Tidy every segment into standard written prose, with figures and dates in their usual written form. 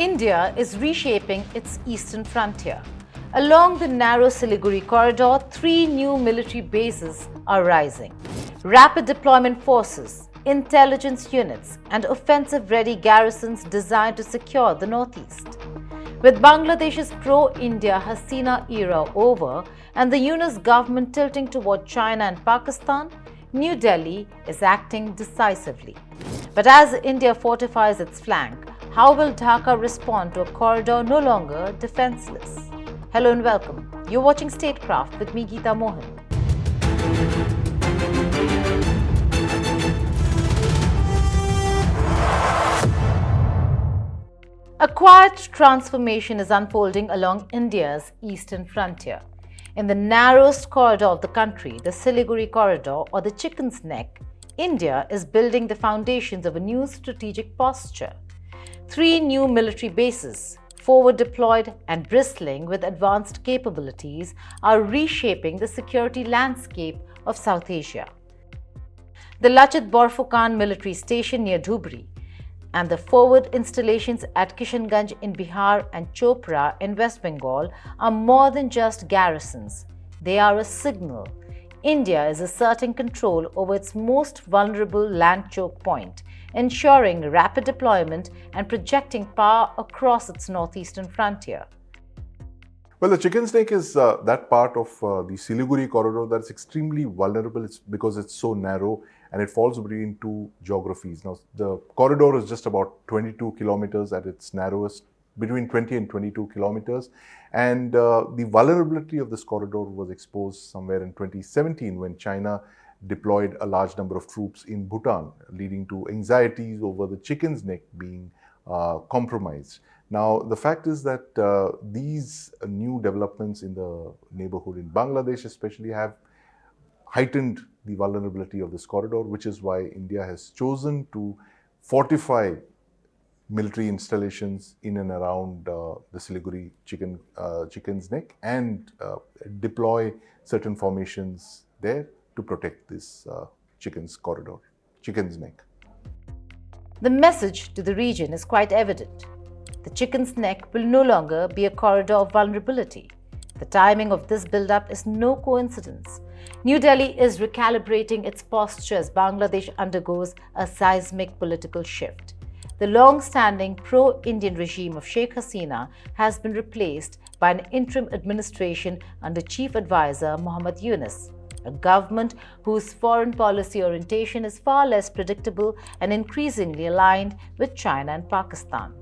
India is reshaping its eastern frontier. Along the narrow Siliguri Corridor, 3 new military bases are rising. Rapid deployment forces, intelligence units, and offensive-ready garrisons designed to secure the northeast. With Bangladesh's pro-India Hasina era over and the Yunus government tilting toward China and Pakistan, New Delhi is acting decisively. But as India fortifies its flank, how will Dhaka respond to a corridor no longer defenseless? Hello and welcome. You're watching Statecraft with me, Geeta Mohan. A quiet transformation is unfolding along India's eastern frontier. In the narrowest corridor of the country, the Siliguri Corridor or the Chicken's Neck, India is building the foundations of a new strategic posture. 3 new military bases, forward deployed and bristling with advanced capabilities, are reshaping the security landscape of South Asia. The Lachit Borfukan military station near Dhubri and the forward installations at Kishanganj in Bihar and Chopra in West Bengal are more than just garrisons. They are a signal. India is asserting control over its most vulnerable land choke point, ensuring rapid deployment and projecting power across its northeastern frontier. Well, the Chicken's Neck is that part of the Siliguri corridor that's extremely vulnerable. It's because it's so narrow and it falls between 2 geographies. Now, the corridor is just about 22 kilometers at its narrowest, between 20 and 22 kilometers. And the vulnerability of this corridor was exposed somewhere in 2017 when China deployed a large number of troops in Bhutan, leading to anxieties over the Chicken's Neck being compromised. Now, the fact is that these new developments in the neighborhood in Bangladesh especially have heightened the vulnerability of this corridor, which is why India has chosen to fortify military installations in and around the Siliguri Chicken's Neck and deploy certain formations there to protect this Chicken's Neck. The message to the region is quite evident. The Chicken's Neck will no longer be a corridor of vulnerability. The timing of this build-up is no coincidence. New Delhi is recalibrating its posture as Bangladesh undergoes a seismic political shift. The long-standing pro-Indian regime of Sheikh Hasina has been replaced by an interim administration under Chief Advisor Mohammad Yunus, a government whose foreign policy orientation is far less predictable and increasingly aligned with China and Pakistan.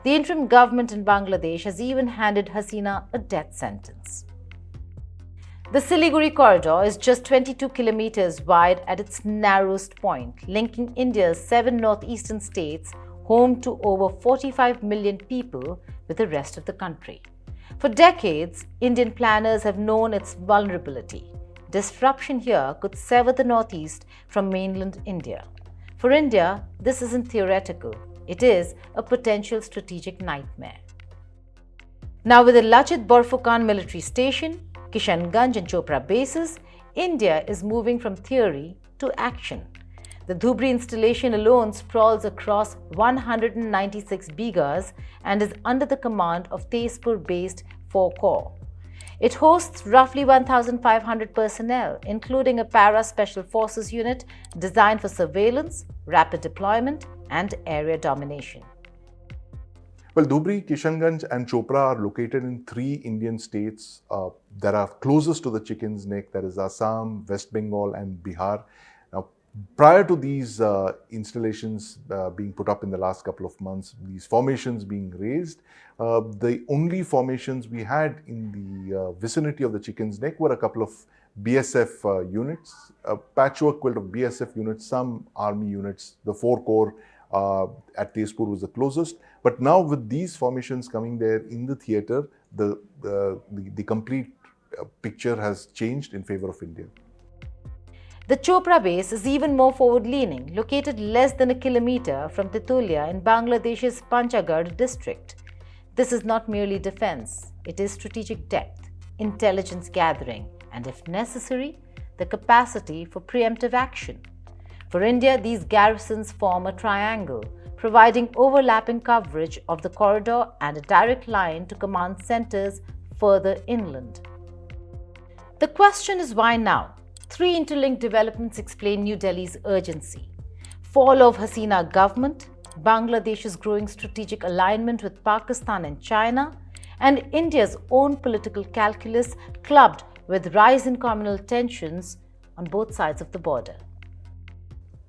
The interim government in Bangladesh has even handed Hasina a death sentence. The Siliguri Corridor is just 22 kilometers wide at its narrowest point, linking India's 7 northeastern states, home to over 45 million people, with the rest of the country. For decades, Indian planners have known its vulnerability. Disruption here could sever the northeast from mainland India. For India, this isn't theoretical. It is a potential strategic nightmare. Now, with the Lachit Borfukan military station, Kishanganj and Chopra bases, India is moving from theory to action. The Dhubri installation alone sprawls across 196 bighas and is under the command of Tezpur-based 4 Corps. It hosts roughly 1,500 personnel, including a para-special forces unit designed for surveillance, rapid deployment, and area domination. Well, Dhubri, Kishanganj and Chopra are located in 3 Indian states that are closest to the Chicken's Neck, that is Assam, West Bengal and Bihar. Now, prior to these installations being put up in the last couple of months, these formations being raised, the only formations we had in the vicinity of the Chicken's Neck were a couple of BSF units, a patchwork quilt of BSF units, some army units, the 4 Corps at Tezpur was the closest. But now with these formations coming there in the theatre, the complete picture has changed in favor of India. The Chopra base is even more forward-leaning, located less than a kilometer from Titulia in Bangladesh's Panchagad district. This is not merely defense, it is strategic depth, intelligence gathering, and if necessary, the capacity for preemptive action. For India, these garrisons form a triangle, providing overlapping coverage of the corridor and a direct line to command centers further inland. The question is why now? Three interlinked developments explain New Delhi's urgency. Fall of Hasina government, Bangladesh's growing strategic alignment with Pakistan and China, and India's own political calculus clubbed with rise in communal tensions on both sides of the border.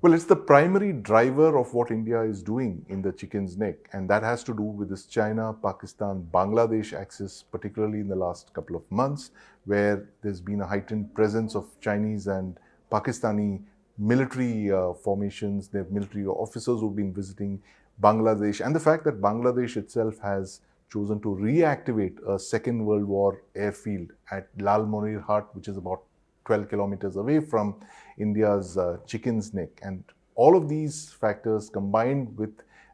Well, it's the primary driver of what India is doing in the chicken's neck, and that has to do with this China, Pakistan, Bangladesh axis, particularly in the last couple of months, where there's been a heightened presence of Chinese and Pakistani military formations. They have military officers who've been visiting Bangladesh, and the fact that Bangladesh itself has chosen to reactivate a Second World War airfield at Lal Monir Hat, which is about 12 kilometers away from India's chicken's neck. And all of these factors combined with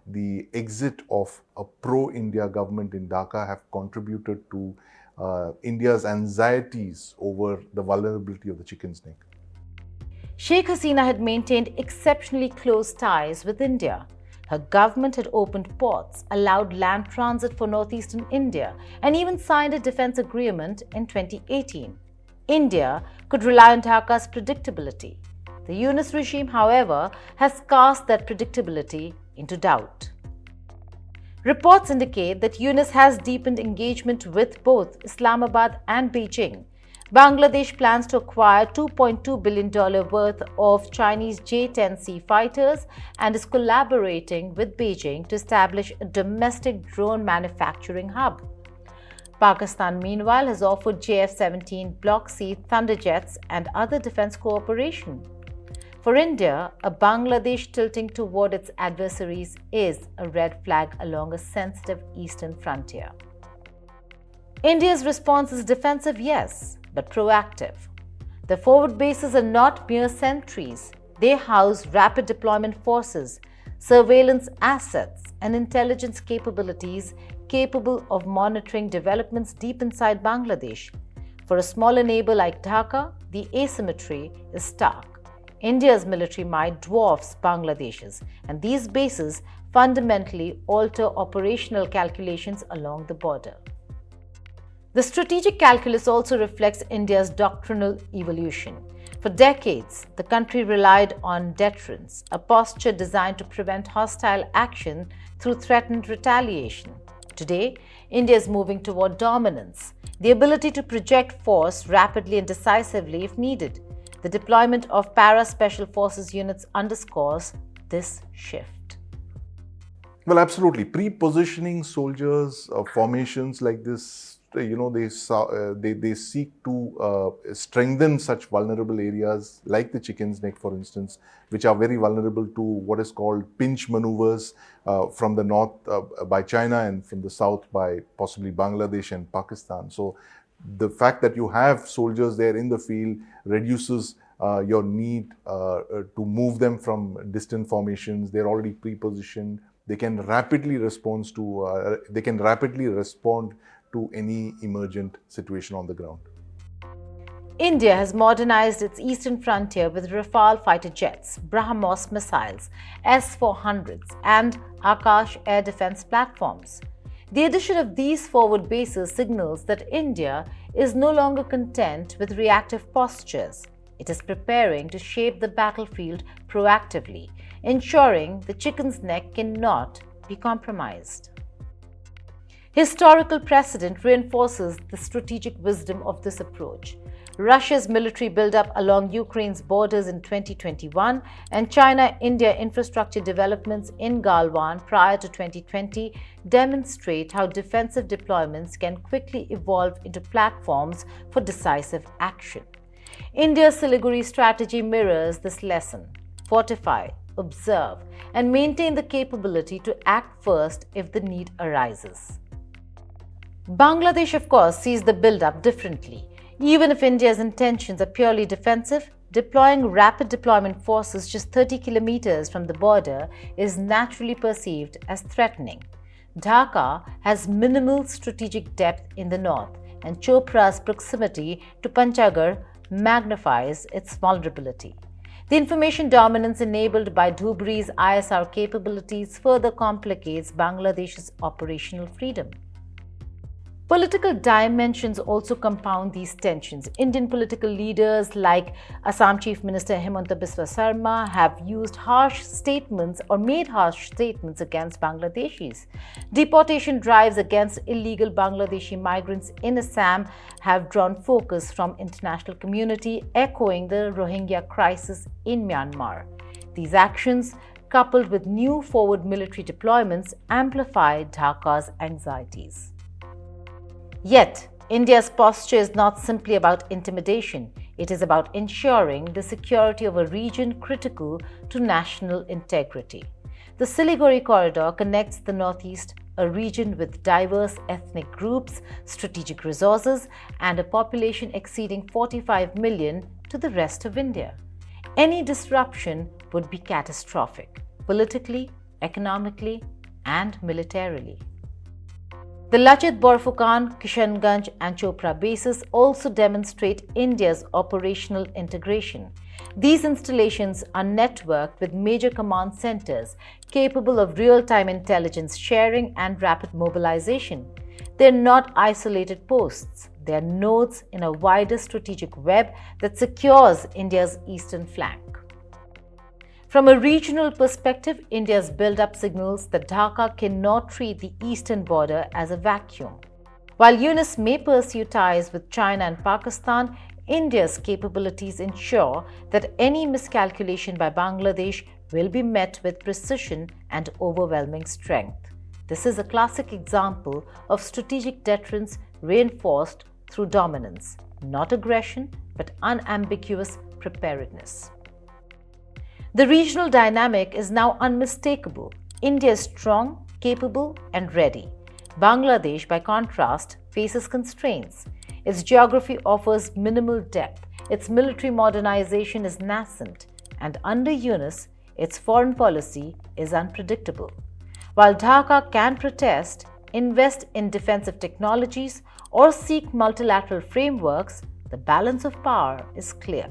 the exit of a pro-India government in Dhaka have contributed to India's anxieties over the vulnerability of the chicken's neck. Sheikh Hasina had maintained exceptionally close ties with India. Her government had opened ports, allowed land transit for northeastern India, and even signed a defense agreement in 2018. India could rely on Dhaka's predictability. The Yunus regime, however, has cast that predictability into doubt. Reports indicate that Yunus has deepened engagement with both Islamabad and Beijing. Bangladesh plans to acquire $2.2 billion worth of Chinese J-10C fighters and is collaborating with Beijing to establish a domestic drone manufacturing hub. Pakistan, meanwhile, has offered JF-17 Block C Thunderjets and other defense cooperation. For India, a Bangladesh tilting toward its adversaries is a red flag along a sensitive eastern frontier. India's response is defensive, yes, but proactive. The forward bases are not mere sentries. They house rapid deployment forces, surveillance assets, and intelligence capabilities capable of monitoring developments deep inside Bangladesh. For a smaller neighbor like Dhaka, the asymmetry is stark. India's military might dwarfs Bangladesh's, and these bases fundamentally alter operational calculations along the border. The strategic calculus also reflects India's doctrinal evolution. For decades, the country relied on deterrence, a posture designed to prevent hostile action through threatened retaliation. Today, India is moving toward dominance, the ability to project force rapidly and decisively if needed. The deployment of para-special forces units underscores this shift. Well, absolutely. Pre-positioning soldiers, formations like this, they seek to strengthen such vulnerable areas like the chicken's neck, for instance, which are very vulnerable to what is called pinch maneuvers from the north by China and from the south by possibly Bangladesh and Pakistan. So the fact that you have soldiers there in the field reduces your need to move them from distant formations. They're already pre-positioned. They can rapidly respond to any emergent situation on the ground. India has modernized its eastern frontier with Rafale fighter jets, BrahMos missiles, S-400s, and Akash air defense platforms. The addition of these forward bases signals that India is no longer content with reactive postures. It is preparing to shape the battlefield proactively, ensuring the chicken's neck cannot be compromised. Historical precedent reinforces the strategic wisdom of this approach. Russia's military buildup along Ukraine's borders in 2021 and China-India infrastructure developments in Galwan prior to 2020 demonstrate how defensive deployments can quickly evolve into platforms for decisive action. India's Siliguri strategy mirrors this lesson: fortify, observe, and maintain the capability to act first if the need arises. Bangladesh, of course, sees the build-up differently. Even if India's intentions are purely defensive, deploying rapid deployment forces just 30 kilometers from the border is naturally perceived as threatening. Dhaka has minimal strategic depth in the north, and Chopra's proximity to Panchgarh magnifies its vulnerability. The information dominance enabled by Dhubri's ISR capabilities further complicates Bangladesh's operational freedom. Political dimensions also compound these tensions. Indian political leaders like Assam Chief Minister Himanta Biswa Sarma have used harsh statements or made harsh statements against Bangladeshis. Deportation drives against illegal Bangladeshi migrants in Assam have drawn focus from international community, echoing the Rohingya crisis in Myanmar. These actions, coupled with new forward military deployments, amplify Dhaka's anxieties. Yet, India's posture is not simply about intimidation. It is about ensuring the security of a region critical to national integrity. The Siliguri Corridor connects the Northeast, a region with diverse ethnic groups, strategic resources, and a population exceeding 45 million, to the rest of India. Any disruption would be catastrophic, politically, economically, and militarily. The Lachit Borphukan, Kishanganj and Chopra bases also demonstrate India's operational integration. These installations are networked with major command centers capable of real-time intelligence sharing and rapid mobilization. They are not isolated posts. They are nodes in a wider strategic web that secures India's eastern flank. From a regional perspective, India's build-up signals that Dhaka cannot treat the eastern border as a vacuum. While UNIS may pursue ties with China and Pakistan, India's capabilities ensure that any miscalculation by Bangladesh will be met with precision and overwhelming strength. This is a classic example of strategic deterrence reinforced through dominance, not aggression, but unambiguous preparedness. The regional dynamic is now unmistakable. India is strong, capable, and ready. Bangladesh, by contrast, faces constraints. Its geography offers minimal depth, its military modernization is nascent, and under UNIS, its foreign policy is unpredictable. While Dhaka can protest, invest in defensive technologies, or seek multilateral frameworks, the balance of power is clear.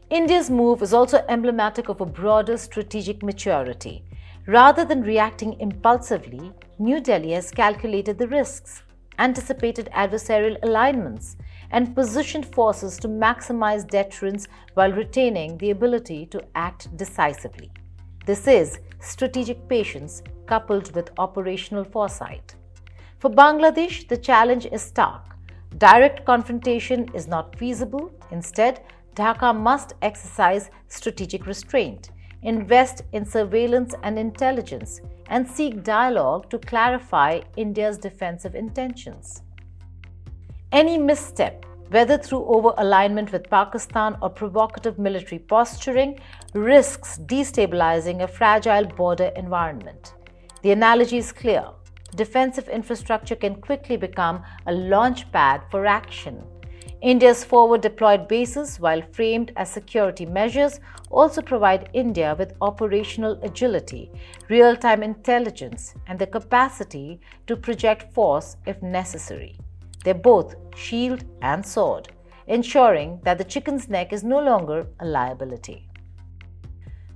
India's move is also emblematic of a broader strategic maturity. Rather than reacting impulsively, New Delhi has calculated the risks, anticipated adversarial alignments, and positioned forces to maximize deterrence while retaining the ability to act decisively. This is strategic patience coupled with operational foresight. For Bangladesh, the challenge is stark. Direct confrontation is not feasible. Instead, Dhaka must exercise strategic restraint, invest in surveillance and intelligence, and seek dialogue to clarify India's defensive intentions. Any misstep, whether through over-alignment with Pakistan or provocative military posturing, risks destabilizing a fragile border environment. The analogy is clear. Defensive infrastructure can quickly become a launch pad for action. India's forward deployed bases, while framed as security measures, also provide India with operational agility, real-time intelligence, and the capacity to project force if necessary. They're both shield and sword, ensuring that the chicken's neck is no longer a liability.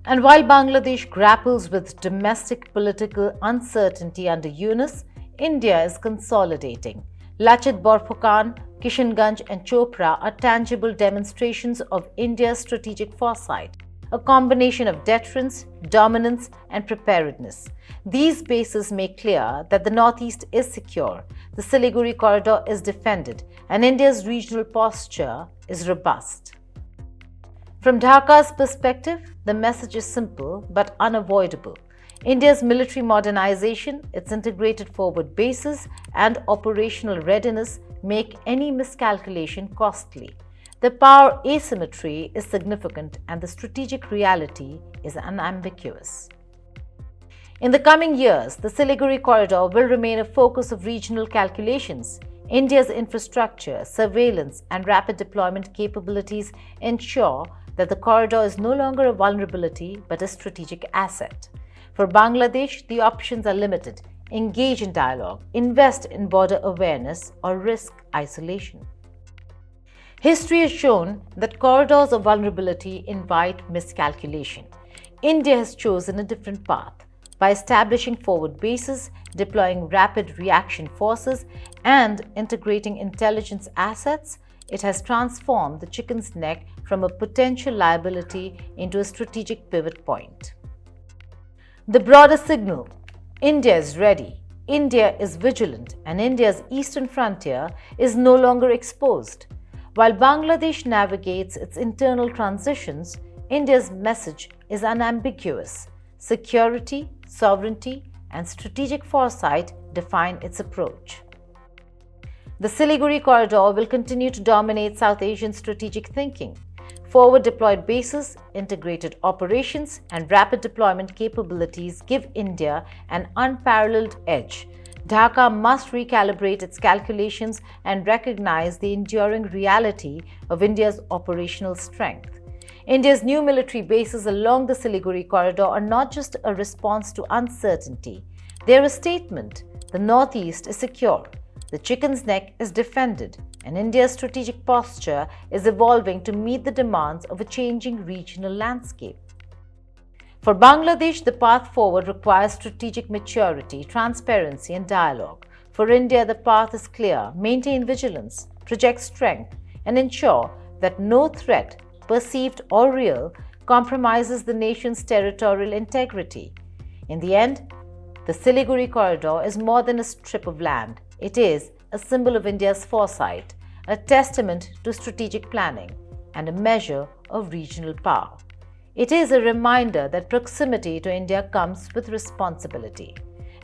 And while Bangladesh grapples with domestic political uncertainty under UNIS, India is consolidating. Lachit Borphukan, Kishanganj and Chopra are tangible demonstrations of India's strategic foresight, a combination of deterrence, dominance, and preparedness. These bases make clear that the Northeast is secure, the Siliguri Corridor is defended, and India's regional posture is robust. From Dhaka's perspective, the message is simple but unavoidable. India's military modernization, its integrated forward bases, and operational readiness make any miscalculation costly. The power asymmetry is significant and the strategic reality is unambiguous. In the coming years, the Siliguri Corridor will remain a focus of regional calculations. India's infrastructure, surveillance, and rapid deployment capabilities ensure that the corridor is no longer a vulnerability but a strategic asset. For Bangladesh, the options are limited: engage in dialogue, invest in border awareness, or risk isolation. History has shown that corridors of vulnerability invite miscalculation. India has chosen a different path. By establishing forward bases, deploying rapid reaction forces, and integrating intelligence assets, it has transformed the chicken's neck from a potential liability into a strategic pivot point. The broader signal: India is ready, India is vigilant, and India's eastern frontier is no longer exposed. While Bangladesh navigates its internal transitions, India's message is unambiguous. Security, sovereignty, and strategic foresight define its approach. The Siliguri Corridor will continue to dominate South Asian strategic thinking. Forward deployed bases, integrated operations, and rapid deployment capabilities give India an unparalleled edge. Dhaka must recalibrate its calculations and recognize the enduring reality of India's operational strength. India's new military bases along the Siliguri Corridor are not just a response to uncertainty. They are a statement: the Northeast is secure, the chicken's neck is defended, and India's strategic posture is evolving to meet the demands of a changing regional landscape. For Bangladesh, the path forward requires strategic maturity, transparency, and dialogue. For India, the path is clear: maintain vigilance, project strength, and ensure that no threat, perceived or real, compromises the nation's territorial integrity. In the end, the Siliguri Corridor is more than a strip of land. It is a symbol of India's foresight, a testament to strategic planning, and a measure of regional power. It is a reminder that proximity to India comes with responsibility.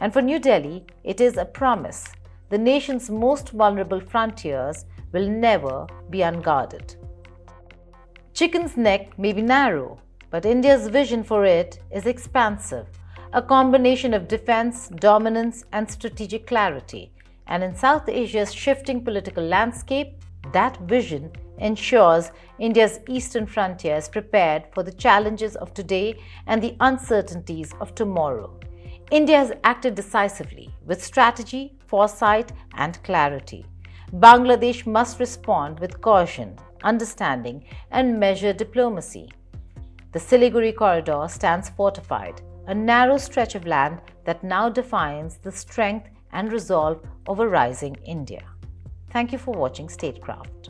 And for New Delhi, it is a promise: the nation's most vulnerable frontiers will never be unguarded. Chicken's neck may be narrow, but India's vision for it is expansive, a combination of defense, dominance, and strategic clarity. And in South Asia's shifting political landscape, that vision ensures India's eastern frontier is prepared for the challenges of today and the uncertainties of tomorrow. India has acted decisively with strategy, foresight, and clarity. Bangladesh must respond with caution, understanding, and measured diplomacy. The Siliguri Corridor stands fortified, a narrow stretch of land that now defines the strength and resolve of a rising India. Thank you for watching Statecraft.